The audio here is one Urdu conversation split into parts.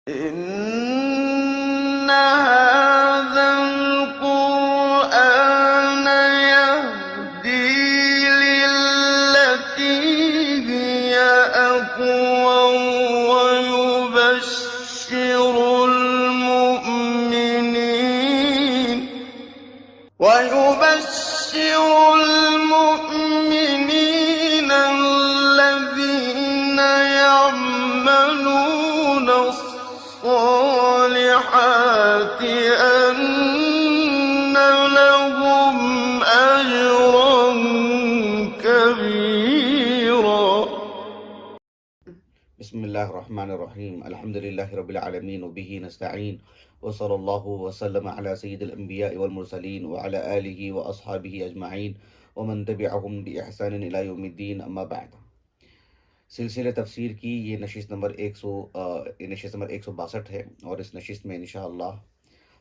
إن هذا القرآن يهدي للتي هي أقوم ويبشر المؤمنين الذين يعملون الصالحات أن لهم أجرا كبيرا. بسم اللہ الرحمن الرحیم، الحمد للہ رب العالمین وبہ نستعین وصلی اللہ وسلم علی سید الانبیاء والمرسلین وعلی آلہ واصحابہ اجمعین ومن تبعہم بإحسان الی یوم الدین، اما بعد۔ سلسلہ تفسیر کی یہ نشست نمبر 162 ہے، اور اس نشست میں انشاءاللہ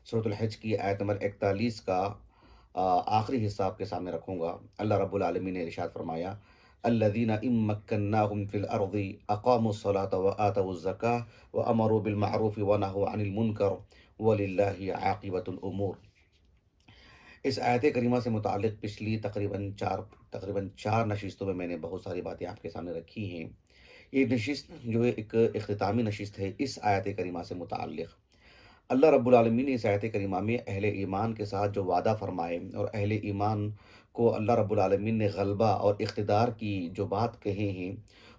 سورۃ الحج کی آیت نمبر 41 کا آخری حصہ آپ کے سامنے رکھوں گا۔ اللہ رب العالمین نے ارشاد فرمایا: الذین ان مکناہم فی الارض اقاموا الصلاۃ وآتوا الزکاۃ وامروا بالمعروف ونہوا عن المنکر وللہ عاقبۃ الامور۔ اس آیت کریمہ سے متعلق پچھلی تقریباً چار نشستوں میں میں نے بہت ساری باتیں آپ کے سامنے رکھی ہیں۔ یہ نشست جو ہے ایک اختتامی نشست ہے اس آیت کریمہ سے متعلق۔ اللہ رب العالمین نے اس آیت کریمہ میں اہل ایمان کے ساتھ جو وعدہ فرمائے اور اہل ایمان کو اللہ رب العالمین نے غلبہ اور اقتدار کی جو بات کہے ہیں،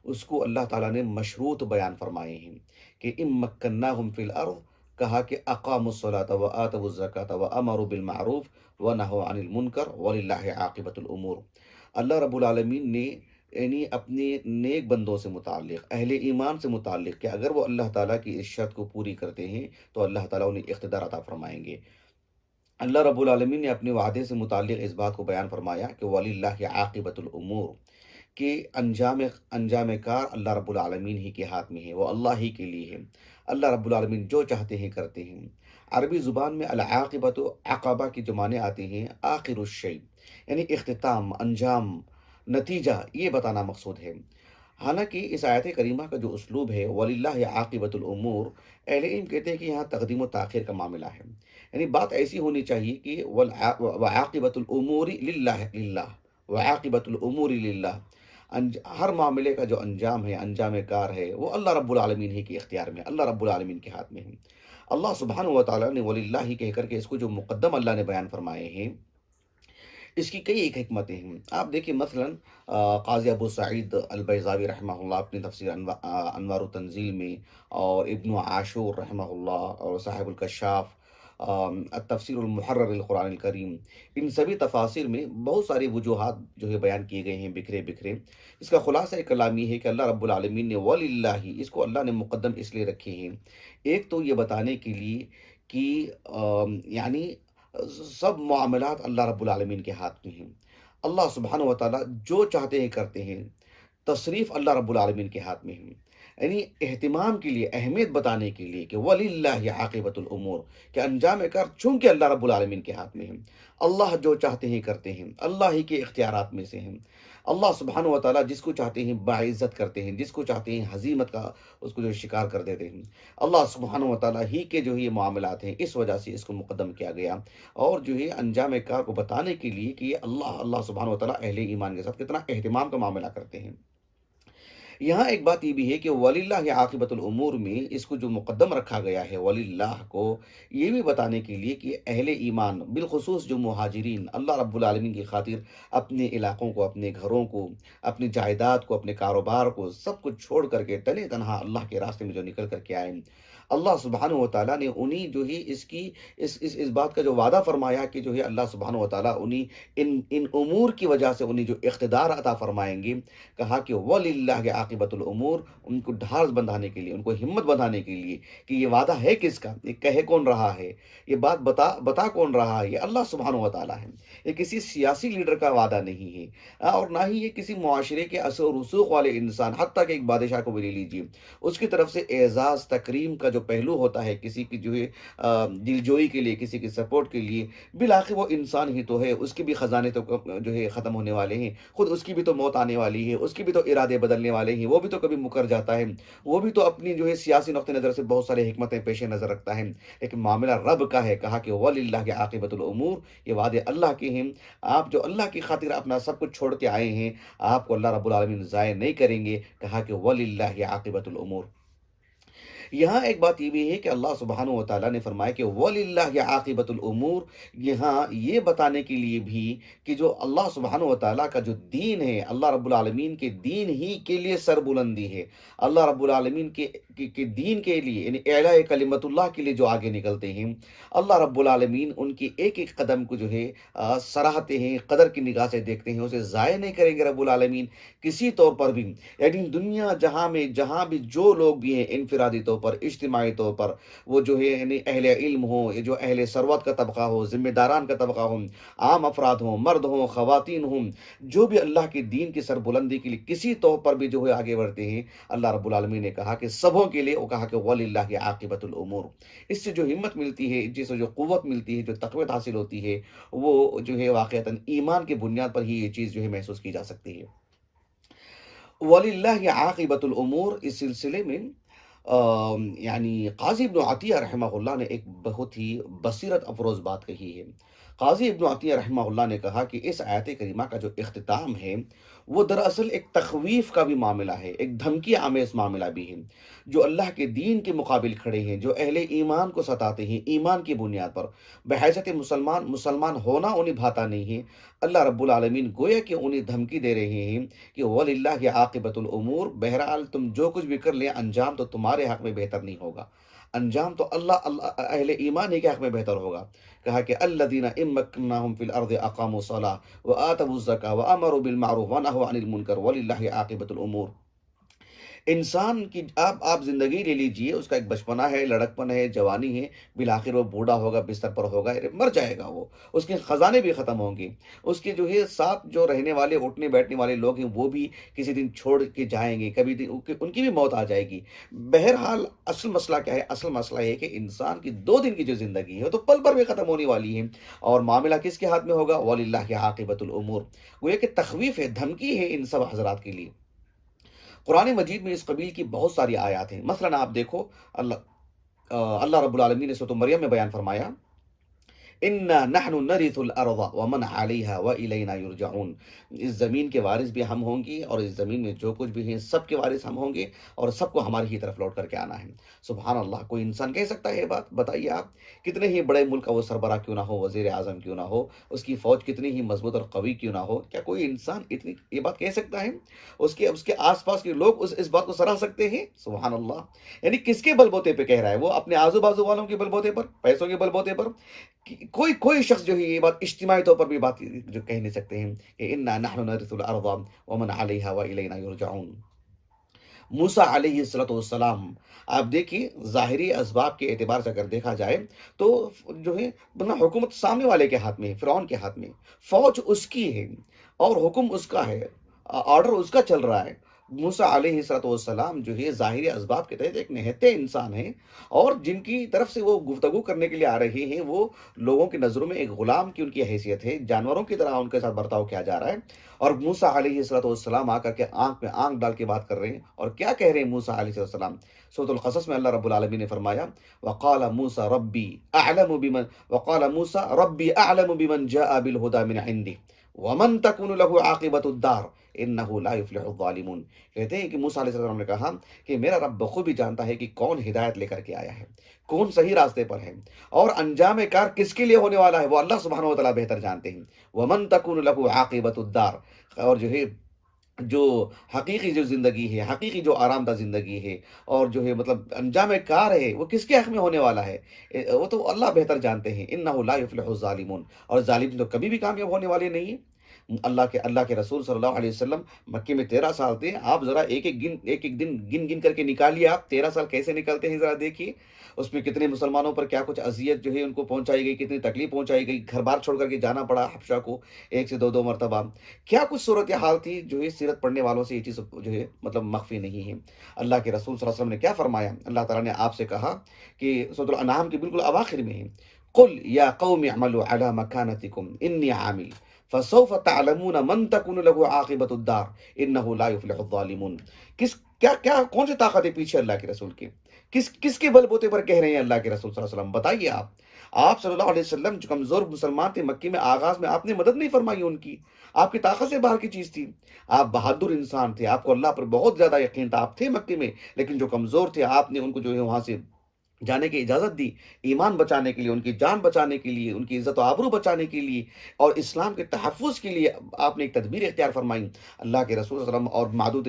اس کو اللہ تعالیٰ نے مشروط بیان فرمائے ہیں کہ ام مکناہم فی الارض، کہا کہ اقاموا الصلاۃ وآتوا الزکاۃ وامروا بالمعروف ونہوا عن المنکر وللہ عاقبۃ الامور۔ اللہ رب العالمین نے یعنی اپنے نیک بندوں سے متعلق، اہل ایمان سے متعلق، کہ اگر وہ اللہ تعالیٰ کی اس شرط کو پوری کرتے ہیں تو اللہ تعالیٰ انہیں اقتدار عطا فرمائیں گے۔ اللہ رب العالمین نے اپنے وعدے سے متعلق اس بات کو بیان فرمایا کہ وَلِلَّهِ عَاقِبَةُ الْأُمُورِ، کہ انجام کار اللہ رب العالمین ہی کے ہاتھ میں ہے، وہ اللہ ہی کے لیے ہے۔ اللہ رب العالمین جو چاہتے ہیں کرتے ہیں۔ عربی زبان میں العاقبۃ، عقبہ کی جو معنی آتے ہیں آخر الشیء، یعنی اختتام، انجام، نتیجہ، یہ بتانا مقصود ہے۔ حالانکہ اس آیت کریمہ کا جو اسلوب ہے وَلِلَّهِ عَاقِبَةُ الْأُمُورِ، اہل علم کہتے ہیں کہ یہاں تقدیم و تاخیر کا معاملہ ہے، یعنی بات ایسی ہونی چاہیے کہ وَعَاقِبَةُ الْأُمُورِ لِلَّهِ وَعَاقِبَةُ الْأُمُورِ لِلَّهِ، ہر معاملے کا جو انجام ہے، انجام کار ہے، وہ اللہ رب العالمین ہی کے اختیار میں، اللہ رب العالمین کے ہاتھ میں ہے۔ اللہ سبحانہ و تعالیٰ نے وَلِلَّهِ کہہ کر کے اس کو جو مقدم اللہ نے بیان فرمائے ہیں، اس کی کئی ایک حکمتیں ہیں۔ آپ دیکھیں مثلا قاضی ابو سعید البیضاوی رحمہ اللہ اپنی تفسیر انوار التنزیل میں، اور ابن عاشور رحمہ اللہ اور صاحب الکشاف التفسیر المحرر القرآن الکریم، ان سبھی تفاسیر میں بہت ساری وجوہات جو ہے بیان کیے گئے ہیں بکھرے بکھرے۔ اس کا خلاصہ کلام یہ ہے کہ اللہ رب العالمین نے وَلِلَّهِ، اس کو اللہ نے مقدم اس لیے رکھے ہیں، ایک تو یہ بتانے کے لیے کہ یعنی سب معاملات اللہ رب العالمین کے ہاتھ میں ہیں، اللہ سبحانہ و تعالیٰ جو چاہتے ہیں کرتے ہیں، تصریف اللہ رب العالمین کے ہاتھ میں ہے، یعنی اہتمام کے لیے، اہمیت بتانے کے لیے کہ وَلِلَّهِ عَاقِبَةُ الْأُمُورِ، کہ انجام کار چونکہ اللہ رب العالمین کے ہاتھ میں ہے، اللہ جو چاہتے ہیں کرتے ہیں، اللہ ہی کے اختیارات میں سے ہیں۔ اللہ سبحانہ و تعالیٰ جس کو چاہتے ہیں باعزت کرتے ہیں، جس کو چاہتے ہیں ہزیمت کا اس کو جو شکار کر دیتے ہیں۔ اللہ سبحانہ و تعالیٰ ہی کے جو یہ معاملات ہیں، اس وجہ سے اس کو مقدم کیا گیا، اور جو ہے انجام کار کو بتانے کے لیے کہ یہ اللہ سبحانہ و تعالیٰ اہل ایمان کے ساتھ کتنا اہتمام کا معاملہ کرتے ہیں۔ یہاں ایک بات یہ بھی ہے کہ وَلِلَّهِ عَاقِبَةُ الْأُمُورِ میں اس کو جو مقدم رکھا گیا ہے وَلِلَّهِ کو، یہ بھی بتانے کے لیے کہ اہل ایمان بالخصوص جو مہاجرین اللہ رب العالمین کی خاطر اپنے علاقوں کو، اپنے گھروں کو، اپنی جائیداد کو، اپنے کاروبار کو، سب کچھ چھوڑ کر کے تنہا تنہا اللہ کے راستے میں جو نکل کر کے آئے، اللہ سبحانہ و تعالیٰ نے انہیں جو ہی اس بات کا جو وعدہ فرمایا کہ جو ہے اللہ سبحانہ و تعالیٰ انہیں ان امور کی وجہ سے انہیں جو اقتدار عطا فرمائیں گے، کہا کہ وَلِلَّهِ عَاقِبَةُ الْأُمُورِ، ان کو ڈھارس بندھانے کے لیے، ان کو ہمت بندھانے کے لیے کہ یہ وعدہ ہے کس کا، یہ کہہ کون رہا ہے، یہ بات بتا کون رہا ہے، یہ اللہ سبحانہ و تعالیٰ ہے، یہ کسی سیاسی لیڈر کا وعدہ نہیں ہے، اور نہ ہی یہ کسی معاشرے کے اثر و رسوخ والے انسان، حتیٰ کہ ایک بادشاہ کو بھی لے لیجیے، اس کی طرف سے اعزاز تکریم کا جو پہلو ہوتا ہے کسی کی جو ہے دلجوئی کے لیے، کسی کی سپورٹ کے لیے، بالآخر وہ انسان ہی تو ہے، اس کے بھی خزانے تو جو ہے ختم ہونے والے ہیں، خود اس کی بھی تو موت آنے والی ہے، اس کی بھی تو ارادے بدلنے والے نہیں، وہ بھی تو کبھی مکر جاتا ہے، وہ بھی تو اپنی جو ہے سیاسی نقطہ نظر سے بہت سارے حکمتیں پیش نظر رکھتا ہے، لیکن معاملہ رب کا ہے۔ کہا کہ وَلِلَّهِ عَاقِبَةُ الْأُمُورِ، یہ وعدے اللہ کے ہیں۔ آپ جو اللہ کی خاطر اپنا سب کچھ چھوڑ کے آئے ہیں، آپ کو اللہ رب العالمین ضائع نہیں کریں گے۔ کہا کہ وَلِلَّهِ عَاقِبَةُ الْأُمُورِ۔ یہاں ایک بات یہ بھی ہے کہ اللہ سبحانہ و تعالیٰ نے فرمایا کہ وَلِلَّهِ عَاقِبَةُ الْأُمُورِ، یہاں یہ بتانے کے لیے بھی کہ جو اللہ سبحانہ و تعالیٰ کا جو دین ہے، اللہ رب العالمین کے دین ہی کے لیے سربلندی ہے، اللہ رب العالمین کے دین کے لیے، یعنی اعلاء کلمت اللہ کے لیے جو آگے نکلتے ہیں، اللہ رب العالمین ان کی ایک ایک قدم کو جو ہے سراہتے ہیں، قدر کی نگاہ سے دیکھتے ہیں، اسے ضائع نہیں کریں گے رب العالمین کسی طور پر بھی۔ یعنی دنیا جہاں بھی جو لوگ بھی ہیں، انفرادی طور پر، اجتماعی طور پر، وہ جو ہے یعنی اہل علم ہوں، یہ جو اہل ثروت کا طبقہ ہو، ذمہ داران کا طبقہ ہو، عام افراد ہوں، مرد ہوں، خواتین ہوں، جو بھی اللہ کے دین کی سربلندی کے لیے کسی طور پر بھی جو ہے آگے بڑھتے ہیں، اللہ رب العالمین نے کہا کہ سبوں کے لیے، وہ کہا کہ وَلِلَّهِ عَاقِبَةُ الْأُمُورِ۔ اس سے جو ہمت ملتی ہے، جس سے جو قوت ملتی ہے، جو تقویت حاصل ہوتی ہے، وہ جو ہے واقعتاً ایمان کی بنیاد پر ہی یہ چیز جو ہے محسوس کی جا سکتی ہے۔ وَلِلَّهِ عَاقِبَةُ الْأُمُورِ، اس سلسلے میں یعنی قاضی ابن عطیہ رحمہ اللہ نے ایک بہت ہی بصیرت افروز بات کہی ہے۔ قاضی ابن عطیہ رحمہ اللہ نے کہا کہ اس آیت کریمہ کا جو اختتام ہے وہ دراصل ایک تخویف کا بھی معاملہ ہے، ایک دھمکی آمیز معاملہ بھی ہے۔ جو اللہ کے دین کے مقابل کھڑے ہیں، جو اہل ایمان کو ستاتے ہیں ایمان کی بنیاد پر، بحیثیت مسلمان ہونا انہیں بھاتا نہیں ہے، اللہ رب العالمین گویا کہ انہیں دھمکی دے رہے ہیں کہ وَلِلَّهِ عَاقِبَةُ الْأُمُورِ، بہرحال تم جو کچھ بھی کر لیں، انجام تو تمہارے حق میں بہتر نہیں ہوگا، انجام تو اللہ اہل ایمان ہی کے حق میں بہتر ہوگا۔ کہا کہ الَّذِينَ إِن مَّكَّنَّاهُمْ فِي الْأَرْضِ أَقَامُوا الصَّلَاةَ وَآتَوُا الزَّكَاةَ وَأَمَرُوا بِالْمَعْرُوفِ وَنَهَوْا عَنِ الْمُنكَرِ وَلِلَّهِ عَاقِبَةُ الْأُمُورِ۔ انسان کی آپ زندگی لے لیجئے، اس کا ایک بچپنا ہے، لڑکپن ہے، جوانی ہے، بالآخر وہ بوڑھا ہوگا، بستر پر ہوگا، مر جائے گا، وہ اس کے خزانے بھی ختم ہوں گے، اس کے جو ہے ساتھ جو رہنے والے اٹھنے بیٹھنے والے لوگ ہیں وہ بھی کسی دن چھوڑ کے جائیں گے، کبھی ان کی بھی موت آ جائے گی۔ بہرحال اصل مسئلہ کیا ہے؟ اصل مسئلہ یہ ہے کہ انسان کی 2 دن کی جو زندگی ہے تو پل پر بھی ختم ہونے والی ہے، اور معاملہ کس کے ہاتھ میں ہوگا؟ وَلِلَّهِ عَاقِبَةُ الْأُمُورِ۔ وہ یہ کہ تخویف ہے، دھمکی ہے ان سب حضرات کے لیے۔ قرآن مجید میں اس قبیل کی بہت ساری آیات ہیں۔ مثلا آپ دیکھو، اللہ رب العالمین نے سورۃ مریم میں بیان فرمایا اِنَّا نَحْنُ نَرِثُ الْأَرْضَ وَمَنْ عَلَيْهَا وَإِلَيْنَا يُرْجَعُونَ، اس زمین کے وارث بھی ہم ہوں گے، اور اس زمین میں جو کچھ بھی ہیں سب کے وارث ہم ہوں گے، اور سب کو ہماری ہی طرف لوٹ کر کے آنا ہے۔ سبحان اللہ، کوئی انسان کہہ سکتا ہے یہ بات؟ بتائیے آپ، کتنے ہی بڑے ملک کا وہ سربراہ کیوں نہ ہو، وزیر اعظم کیوں نہ ہو، اس کی فوج کتنی ہی مضبوط اور قوی کیوں نہ ہو، کیا کوئی انسان اتنی یہ بات کہہ سکتا ہے؟ اس کے آس پاس کے لوگ اس بات کو سراہ سکتے ہیں؟ سبحان اللہ! یعنی کس کے بل بوتے پہ کہہ رہا ہے؟ وہ اپنے آزو بازو والوں کے بل بوتے پر، پیسوں کے بل بوتے پر؟ کوئی شخص جو ہے یہ بات اجتماعی طور پر بھی بات جو کہہ نہیں سکتے ہیں کہ اِنَّا نَحْنُ نَرِثُ الْأَرْضَ وَمَنْ عَلَيْهَا وَإِلَيْنَا يُرْجَعُونَ۔ موسیٰ علیہ السلام، آپ دیکھیے ظاہری اسباب کے اعتبار سے اگر دیکھا جائے تو جو ہے حکومت سامنے والے کے ہاتھ میں، فرعون کے ہاتھ میں، فوج اس کی ہے اور حکم اس کا ہے، آرڈر اس کا چل رہا ہے۔ موسیٰ علیہ السلام جو ہے ظاہری اسباب کے تحت ایک نہتے انسان ہیں، اور جن کی طرف سے وہ گفتگو کرنے کے لیے آ رہے ہیں وہ لوگوں کی نظروں میں ایک غلام کی ان کی حیثیت ہے، جانوروں کی طرح ان کے ساتھ برتاؤ کیا جا رہا ہے، اور موسیٰ علیہ السلام آ کر کے آنکھ میں آنکھ ڈال کے بات کر رہے ہیں، اور کیا کہہ رہے ہیں موسیٰ علیہ السلام؟ سورۃ القصص میں اللہ رب العالمین نے فرمایا وقال موسیٰ ربی اعلم بمن جاء بالہدی من عندی ومن تکون له عاقبۃ الدار انہ لا یفلح الظالمون۔ کہتے ہیں کہ موسیٰ علیہ السلام نے کہا کہ میرا رب بخوبی جانتا ہے کہ کون ہدایت لے کر کے آیا ہے، کون صحیح راستے پر ہے، اور انجام کار کس کے لیے ہونے والا ہے وہ اللہ سبحانہ و تعالیٰ بہتر جانتے ہیں۔ ومن تکون له عاقبۃ الدار، اور جو ہے جو حقیقی جو زندگی ہے، حقیقی جو آرام دہ زندگی ہے، اور جو ہے مطلب انجام کار ہے وہ کس کے حق میں ہونے والا ہے، وہ تو اللہ بہتر جانتے ہیں۔ انہ لا یفلح الظالمون، اور ظالم تو کبھی بھی کامیاب ہونے والے نہیں ہیں۔ اللہ کے رسول صلی اللہ علیہ وسلم مکے میں 13 سال تھے، آپ ذرا ایک ایک دن گن کر کے نکالیے، آپ 13 سال کیسے نکلتے ہیں ذرا دیکھیے، اس میں کتنے مسلمانوں پر کیا کچھ اذیت جو ہے ان کو پہنچائی گئی، کتنی تکلیف پہنچائی گئی، گھر بار چھوڑ کر کے جانا پڑا حبشہ کو 1 سے 2 مرتبہ، کیا کچھ صورتحال تھی جو ہے سیرت پڑھنے والوں سے یہ چیز جو ہے مطلب مخفی نہیں ہے۔ اللہ کے رسول صلی اللہ علیہ وسلم نے کیا فرمایا؟ اللہ تعالیٰ نے آپ سے کہا کہ سورۃ الانعام کے بالکل اواخر میں ہے قل یا قوم اعملوا علی مکانتکم انی عامل فسوف تعلمون من تكون له عاقبۃ الدار انه لا يفلح الظالمون. کیا کون سی طاقت ہے پیچھے اللہ کے رسول کے؟ کس کے بل بوتے پر کہہ رہے ہیں اللہ کے رسول صلی اللہ علیہ وسلم؟ بتائیے آپ صلی اللہ علیہ وسلم جو کمزور مسلمان تھے مکی میں، آغاز میں آپ نے مدد نہیں فرمائی ان کی، آپ کی طاقت سے باہر کی چیز تھی. آپ بہادر انسان تھے، آپ کو اللہ پر بہت زیادہ یقین تھا، آپ تھے مکی میں، لیکن جو کمزور تھے آپ نے ان کو جو ہے وہاں سے جانے کی اجازت دی، ایمان بچانے کے لیے، ان کی جان بچانے کے لیے، ان کی عزت و آبرو بچانے کے لیے، اور اسلام کے تحفظ کے لیے آپ نے ایک تدبیر اختیار فرمائی. اللہ کے رسول صلی اللہ علیہ وسلم اور معدود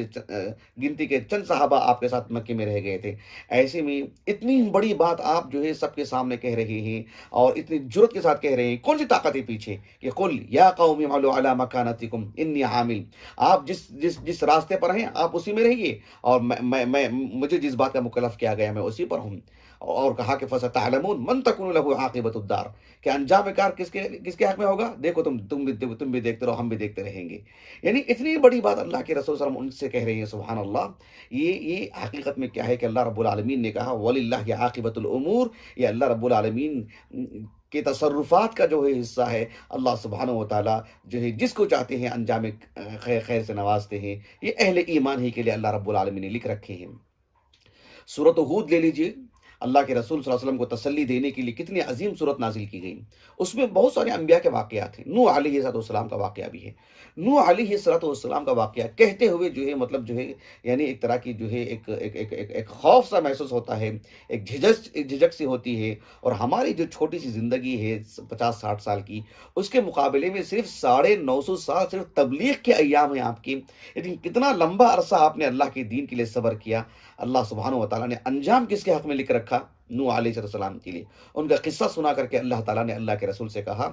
گنتی کے چند صحابہ آپ کے ساتھ مکے میں رہ گئے تھے. ایسے میں اتنی بڑی بات آپ جو ہے سب کے سامنے کہہ رہے ہیں اور اتنی جرت کے ساتھ کہہ رہے ہیں. کون سی طاقت ہے پیچھے؟ کہ قل یا قوم اعملوا علی مکانتکم انی عامل. آپ جس راستے پر ہیں آپ اسی میں رہیے، اور مجھے جس بات کا مکلف کیا گیا میں اسی پر ہوں. اور کہا کہ فَسَتَعْلَمُونَ مَنْ تَكُونُ لَهُ عَاقِبَةُ الدَّارِ، کہ انجام کار کس کے حق میں ہوگا، دیکھو تم بھی دیکھتے رہو، ہم بھی دیکھتے رہیں گے. یعنی اتنی بڑی بات اللہ کے رسول صلی اللہ علیہ وسلم ان سے کہہ رہے ہیں. سبحان اللہ. یہ حقیقت میں کیا ہے کہ اللہ رب العالمین نے کہا وَلِلَّهِ عَاقِبَةُ الْأُمُورِ، یہ اللہ رب العالمین کے تصرفات کا جو ہے حصہ ہے. اللہ سبحانہ و تعالیٰ جو ہے جس کو چاہتے ہیں انجام خیر سے نوازتے ہیں. یہ اہل ایمان ہی کے لیے اللہ رب العالمین نے لکھ رکھے ہیں. سورۃ ہود لے لیجئے، اللہ کے رسول صلی اللہ علیہ وسلم کو تسلی دینے کے لیے کتنی عظیم صورت نازل کی گئی. اس میں بہت سارے انبیاء کے واقعات ہیں. نوح علیہ السلام کا واقعہ بھی ہے. نوح علیہ السلام کا واقعہ کہتے ہوئے جو ہے مطلب جو ہے یعنی ایک طرح کی جو ہے ایک خوف سا محسوس ہوتا ہے، ایک جھجک سی ہوتی ہے. اور ہماری جو چھوٹی سی زندگی ہے 50-60 سال کی، اس کے مقابلے میں صرف 950 سال صرف تبلیغ کے ایام ہیں آپ کی. لیکن کتنا لمبا عرصہ آپ نے اللہ کے دین کے لیے صبر کیا. اللہ سبحانہ و تعالیٰ نے انجام کس کے حق میں لکھ رکھا؟ نوح علیہ السلام کے لیے. ان کا قصہ سنا کر کے اللہ تعالیٰ نے اللہ کے رسول سے کہا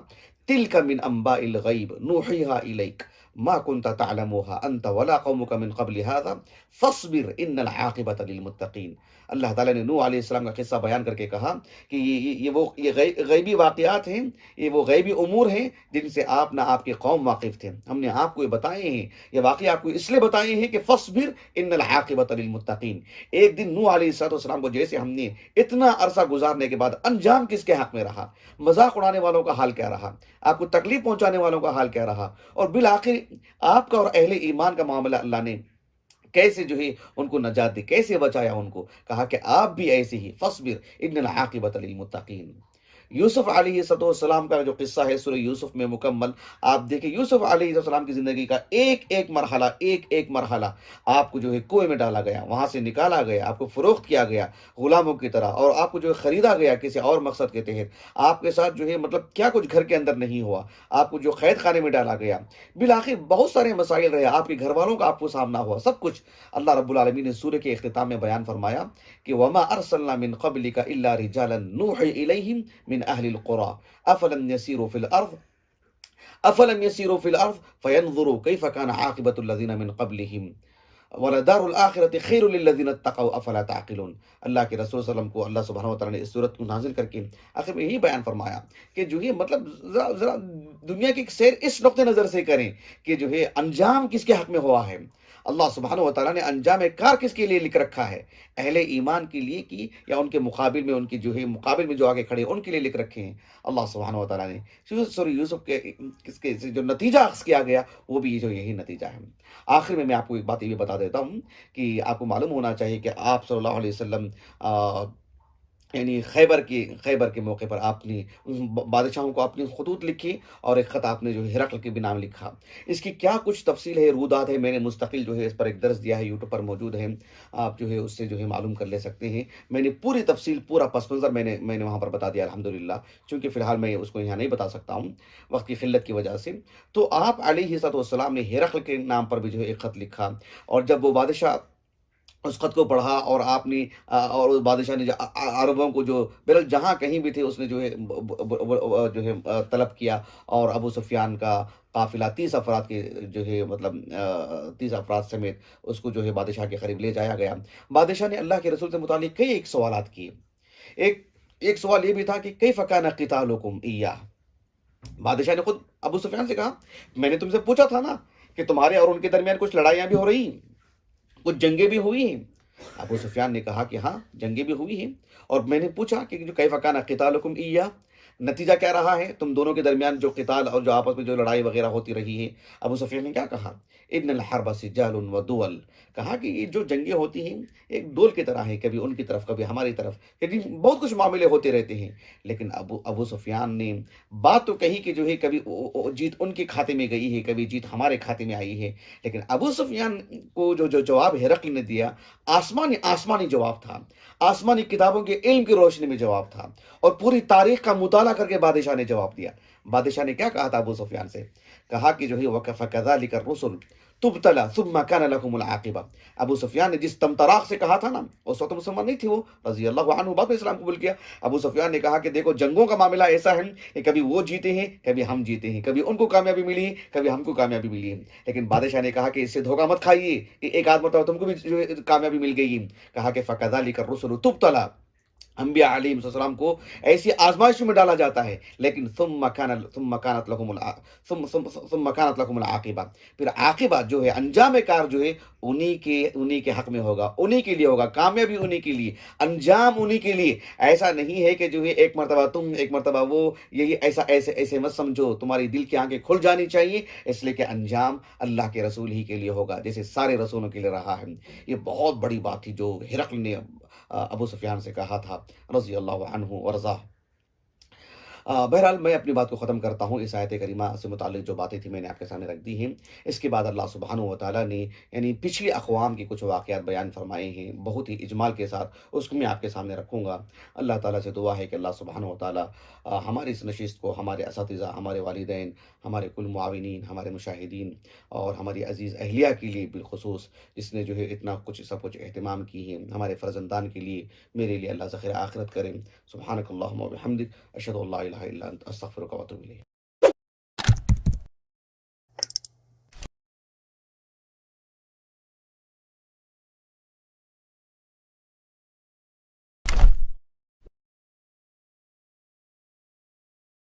تِلْكَ مِنْ أَنْبَاءِ الْغَيْبِ نُوحِيهَا إِلَيْكَ مَا كُنْتَ تَعْلَمُهَا أَنْتَ وَلَا قَوْمُكَ مِنْ قَبْلِ هَذَا فَاصْبِرْ إِنَّ الْعَاقِبَةَ لِلْمُتَّقِينَ. اللہ تعالیٰ نے نوح علیہ السلام کا قصہ بیان کر کے کہا کہ یہ غیبی واقعات ہیں، یہ وہ غیبی امور ہیں جن سے آپ نہ آپ کے قوم واقف تھے. ہم نے آپ کو یہ بتائے ہیں، یہ واقعہ آپ کو اس لیے بتائے ہیں کہ فَاصْبِرْ إِنَّ الْعَاقِبَةَ لِلْمُتَّقِينَ. ایک دن نوح علیہ السلام کو جیسے ہم نے اتنا عرصہ گزارنے کے بعد انجام کس کے حق میں رہا، مذاق اڑانے والوں کا حال کیا رہا، آپ کو تکلیف پہنچانے والوں کا حال کیا رہا، اور بالآخر آپ کا اور اہل ایمان کا معاملہ اللہ نے کیسے جو ہے ان کو نجات دی، کیسے بچایا ان کو. کہا کہ آپ بھی ایسے ہی فصبر ان العاقبۃ للمتقین. یوسف علیہ السلام کا جو قصہ ہے سورہ یوسف میں مکمل، آپ دیکھیں یوسف علیہ السلام کی زندگی کا ایک مرحلہ آپ کو جو ہے کنویں میں ڈالا گیا، وہاں سے نکالا گیا، آپ کو فروخت کیا گیا غلاموں کی طرح، اور آپ کو جو ہے خریدا گیا کسی اور مقصد کے تحت. آپ کے ساتھ جو ہے مطلب کیا کچھ گھر کے اندر نہیں ہوا، آپ کو جو قید خانے میں ڈالا گیا. بالآخر بہت سارے مسائل رہے، آپ کے گھر والوں کا آپ کو سامنا ہوا، سب کچھ اللہ رب العالمین نے سورہ کے اختتام میں بیان فرمایا کہ وما ارسلنا من قبلک الا رجالا نوحی الیہم من اہل القرى افلم يسيروا في الارض فينظروا كيف كان عاقبة الذين من قبلهم وَلَدَارُ الْآخِرَةِ خَيْرٌ لِلَّذِينَ اتَّقَوْا أَفَلَا تَعْقِلُونَ. اللہ کے رسول صلی اللہ علیہ وسلم کو اللہ سبحانہ و تعالیٰ نے اس صورت کو نازل کر کے آخر میں یہی بیان فرمایا کہ جو ہے مطلب ذرا دنیا کی سیر اس نقطۂ نظر سے کریں کہ جو ہے انجام کس کے حق میں ہوا ہے. اللہ سبحانہ و تعالیٰ نے انجام کار کس کے لیے لکھ رکھا ہے؟ اہل ایمان کے لیے کی یا ان کے مقابل میں ان کی جو ہے مقابل میں جو آگے کھڑے ان کے لیے لکھ رکھے ہیں. اللہ سبحانہ و تعالیٰ نے سورہ یوسف کے جو نتیجہ اخذ کیا گیا وہ بھی جو یہی نتیجہ ہے. آخر میں آپ کو ایک بات یہ بھی بتا دیتا ہوں کہ آپ کو معلوم ہونا چاہیے کہ آپ صلی اللہ علیہ وسلم یعنی خیبر کے موقع پر آپ نے بادشاہوں کو اپنی خطوط لکھی اور ایک خط آپ نے جو ہرقل کے بھی نام لکھا. اس کی کیا کچھ تفصیل ہے، رودات ہے، میں نے مستقل جو ہے اس پر ایک درس دیا ہے، یوٹیوب پر موجود ہے، آپ جو ہے اس سے جو ہے معلوم کر لے سکتے ہیں. میں نے پوری تفصیل پورا پس منظر میں نے وہاں پر بتا دیا الحمدللہ، چونکہ فی الحال میں اس کو یہاں نہیں بتا سکتا ہوں وقت کی قلت کی وجہ سے. تو آپ علیہ السلام نے ہرقل کے نام پر بھی جو ہے ایک خط لکھا، اور جب وہ بادشاہ اس خط کو پڑھا اور آپ نے اور اس بادشاہ نے عربوں کو جو بہرحال جہاں کہیں بھی تھے اس نے جو ہے طلب کیا، اور ابو سفیان کا قافلہ 30 افراد کے جو ہے مطلب 30 افراد سمیت اس کو جو ہے بادشاہ کے قریب لے جایا گیا. بادشاہ نے اللہ کے رسول سے متعلق کئی ایک سوالات کیے. ایک سوال یہ بھی تھا کہ کیف کان قتالکم ایاہ. بادشاہ نے خود ابو سفیان سے کہا میں نے تم سے پوچھا تھا نا کہ تمہارے اور ان کے درمیان کچھ لڑائیاں بھی ہو رہی ہیں، کچھ جنگیں بھی ہوئی ہیں. ابو سفیان نے کہا کہ ہاں جنگیں بھی ہوئی ہیں، اور میں نے پوچھا کہ جو کیف کان قتالکم ایاہ، نتیجہ کیا رہا ہے؟ تم دونوں کے درمیان جو قتال اور جو آپس میں جو لڑائی وغیرہ ہوتی رہی ہے، ابو سفیان نے کیا کہا؟ ان الحرب سجال و دول، کہا کہ یہ جو جنگیں ہوتی ہیں ایک ڈول کی طرح ہے، کبھی ان کی طرف کبھی ہماری طرف، یعنی بہت کچھ معاملے ہوتے رہتے ہیں۔ لیکن ابو سفیان نے بات تو کہی کہ جو ہے کبھی جیت ان کے کھاتے میں گئی ہے، کبھی جیت ہمارے کھاتے میں آئی ہے، لیکن ابو سفیان کو جو جواب ہرقل نے دیا، آسمانی جواب تھا، آسمانی کتابوں کے علم کی روشنی میں جواب تھا، اور پوری تاریخ کا مطالعہ کر کے بادشاہ نے جواب دیا۔ بادشاہ نے کیا کہا تھا ابو سفیان سے؟ کہا کہ جو ہے فَكَذَلِكَ الرُّسُلُ تُبْتَلَى ثُمَّ كَانَ لَكُمُ الْعَاقِبَةُ۔ ابو سفیان نے جس تمطراق سے کہا تھا نا، اس وقت مسلمان نہیں تھی وہ، رضی اللہ عنہ، بعد میں اسلام قبول کیا۔ ابو سفیان نے کہا کہ دیکھو جنگوں کا معاملہ ایسا ہے کہ کبھی وہ جیتے ہیں کبھی ہم جیتے ہیں، کبھی ان کو کامیابی ملی ہے کبھی ہم کو کامیابی ملی ہے، لیکن بادشاہ نے کہا کہ اس سے دھوکہ مت کھائیے کہ ایک آدھ مرتبہ تم کو بھی جو ہے کامیابی مل گئی ہے۔ کہا کہ فَكَذَلِكَ الرُّسُلُ تُبْتَلَى، انبیاء علیہ السلام کو ایسی آزمائشوں میں ڈالا جاتا ہے، لیکن ثم كانت لكم العاقبہ، پھر عاقبہ جو ہے انجام کار جو ہے انہی کے حق میں ہوگا، انہی کے لیے ہوگا، کامیابی انہی کے لیے، انجام انہی کے لیے۔ ایسا نہیں ہے کہ جو ہے ایک مرتبہ تم ایک مرتبہ وہ، یہی ایسے مت سمجھو، تمہاری دل کی آنکھیں کھل جانی چاہیے، اس لیے کہ انجام اللہ کے رسول ہی کے لیے ہوگا، جیسے سارے رسولوں کے لیے رہا ہے۔ یہ بہت بڑی بات تھی جو ہرقل نے ابو سفیان سے کہا تھا، رضی اللہ عنہ ورضاہ۔ بہرحال میں اپنی بات کو ختم کرتا ہوں۔ اس آیت کریمہ سے متعلق جو باتیں تھیں میں نے آپ کے سامنے رکھ دی ہیں۔ اس کے بعد اللہ سبحانہ و تعالیٰ نے یعنی پچھلی اقوام کے کچھ واقعات بیان فرمائے ہیں بہت ہی اجمال کے ساتھ، اس کو میں آپ کے سامنے رکھوں گا۔ اللہ تعالیٰ سے دعا ہے کہ اللہ سبحانہ و تعالیٰ ہماری اس نشست کو ہمارے اساتذہ، ہمارے والدین، ہمارے کل معاونین، ہمارے مشاہدین اور ہماری عزیز اہلیہ کے لیے بالخصوص، جس نے جو ہے اتنا کچھ سب کچھ اہتمام کی ہے، ہمارے فرزندان کے لیے، میرے لیے اللہ ذخیرہ آخرت کریں۔ سبحانک اللہم و بحمدک، اشہد ان لا الہ الا انت، استغفرک و اتوب الیک۔